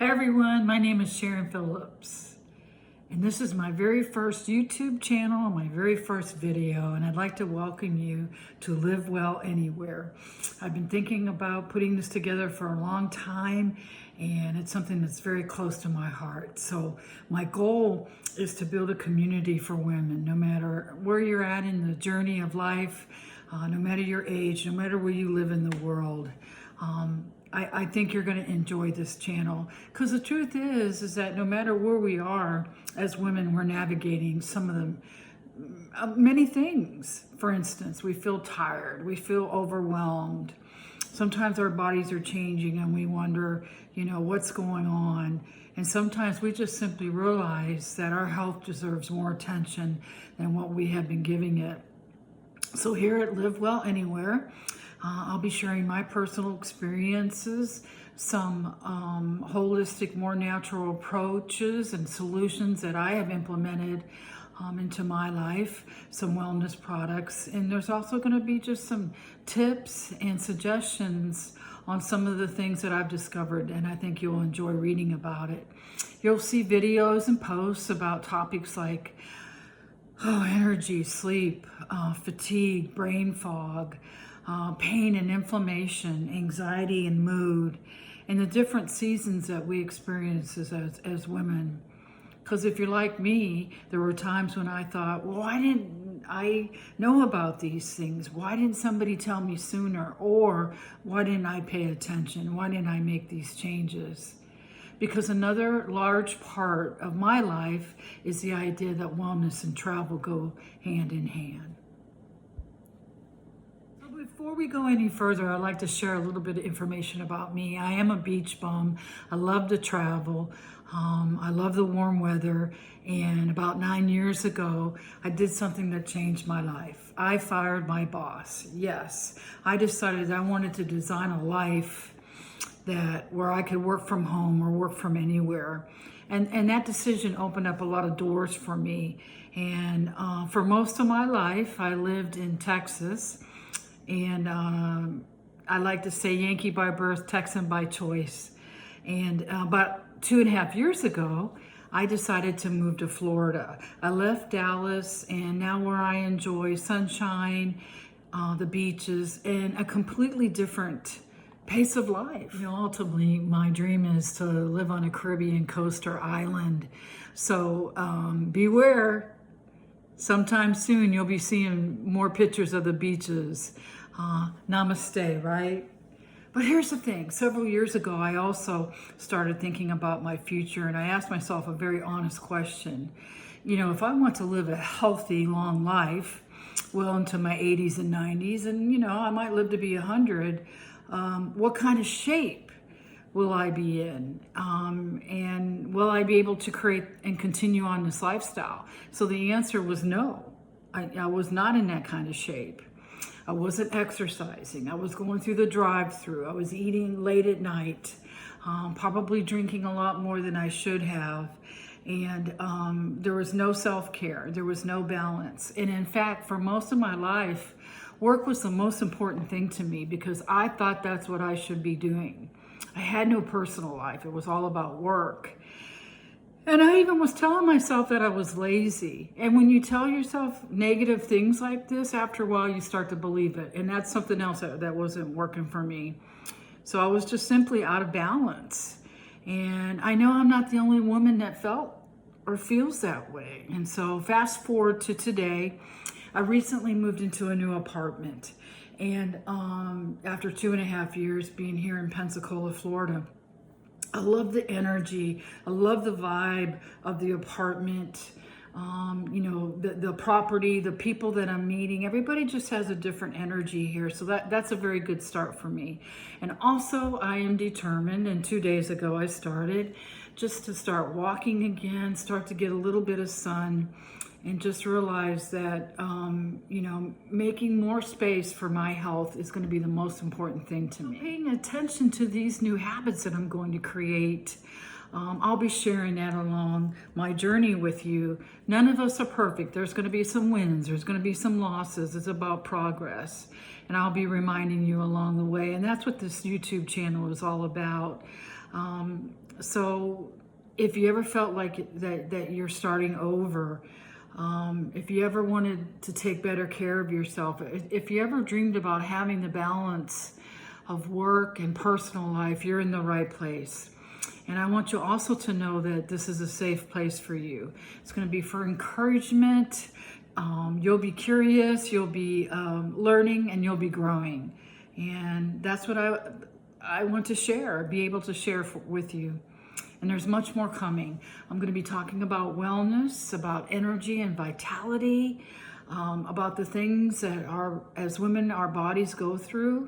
Hi everyone, my name is Sharon Phillips, and this is my very first YouTube channel, my very first video, and I'd like to welcome you to Live Well Anywhere. I've been thinking about putting this together for a long time, and it's something that's very close to my heart. So my goal is to build a community for women, no matter where you're at in the journey of life, no matter your age, no matter where you live in the world. I think you're going to enjoy this channel, because the truth is that no matter where we are as women, we're navigating some of the many things. For instance, we feel tired, we feel overwhelmed. Sometimes our bodies are changing and we wonder, what's going on. And sometimes we just simply realize that our health deserves more attention than what we have been giving it. So here at Live Well Anywhere, I'll be sharing my personal experiences, some holistic, more natural approaches and solutions that I have implemented into my life, some wellness products, and there's also going to be just some tips and suggestions on some of the things that I've discovered, and I think you'll enjoy reading about it. You'll see videos and posts about topics like energy, sleep, fatigue, brain fog, pain and inflammation, anxiety and mood, and the different seasons that we experience as women. Because if you're like me, there were times when I thought, well, why didn't I know about these things? Why didn't somebody tell me sooner? Or why didn't I pay attention? Why didn't I make these changes? Because another large part of my life is the idea that wellness and travel go hand in hand. Before we go any further, I'd like to share a little bit of information about me. I am a beach bum. I love to travel. I love the warm weather. And about 9 years ago, I did something that changed my life. I fired my boss. Yes, I decided I wanted to design a life where I could work from home or work from anywhere. And that decision opened up a lot of doors for me. And for most of my life, I lived in Texas. And I like to say Yankee by birth, Texan by choice. And about 2.5 years ago, I decided to move to Florida. I left Dallas, and now where I enjoy sunshine, the beaches, and a completely different pace of life. Ultimately, my dream is to live on a Caribbean coast or island. So beware. Sometime soon, you'll be seeing more pictures of the beaches. Namaste, right? But here's the thing. Several years ago, I also started thinking about my future, and I asked myself a very honest question. If I want to live a healthy, long life, well into my 80s and 90s, and, I might live to be 100, what kind of shape will I be in? And will I be able to create and continue on this lifestyle? So the answer was no. I was not in that kind of shape. I wasn't exercising. I was going through the drive-through. I was eating late at night, probably drinking a lot more than I should have. And there was no self-care. There was no balance. And in fact, for most of my life, work was the most important thing to me because I thought that's what I should be doing. I had no personal life. It was all about work. And I even was telling myself that I was lazy. And when you tell yourself negative things like this, after a while you start to believe it. And that's something else that wasn't working for me. So I was just simply out of balance. And I know I'm not the only woman that felt or feels that way. And so fast forward to today, I recently moved into a new apartment. And after 2.5 years being here in Pensacola, Florida, I love the energy. I love the vibe of the apartment. The property, the people that I'm meeting. Everybody just has a different energy here. So that's a very good start for me. And also I am determined, and 2 days ago I started just to start walking again, start to get a little bit of sun, and just realize that, making more space for my health is going to be the most important thing to me. Paying attention to these new habits that I'm going to create. I'll be sharing that along my journey with you. None of us are perfect. There's going to be some wins. There's going to be some losses. It's about progress. And I'll be reminding you along the way. And that's what this YouTube channel is all about. So if you ever felt like that you're starting over, if you ever wanted to take better care of yourself, if you ever dreamed about having the balance of work and personal life, you're in the right place. And I want you also to know that this is a safe place for you. It's going to be for encouragement. You'll be curious, you'll be learning, and you'll be growing. And that's what I want to share, be able to share with you. And there's much more coming. I'm going to be talking about wellness, about energy and vitality, about the things that as women, our bodies go through.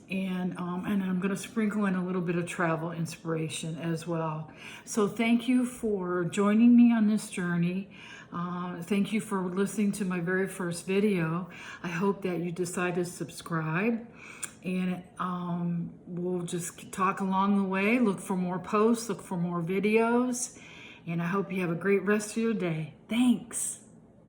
And I'm going to sprinkle in a little bit of travel inspiration as well. So thank you for joining me on this journey. Thank you for listening to my very first video. I hope that you decide to subscribe, and we'll just talk along the way. Look for more posts, look for more videos, and I hope you have a great rest of your day. Thanks.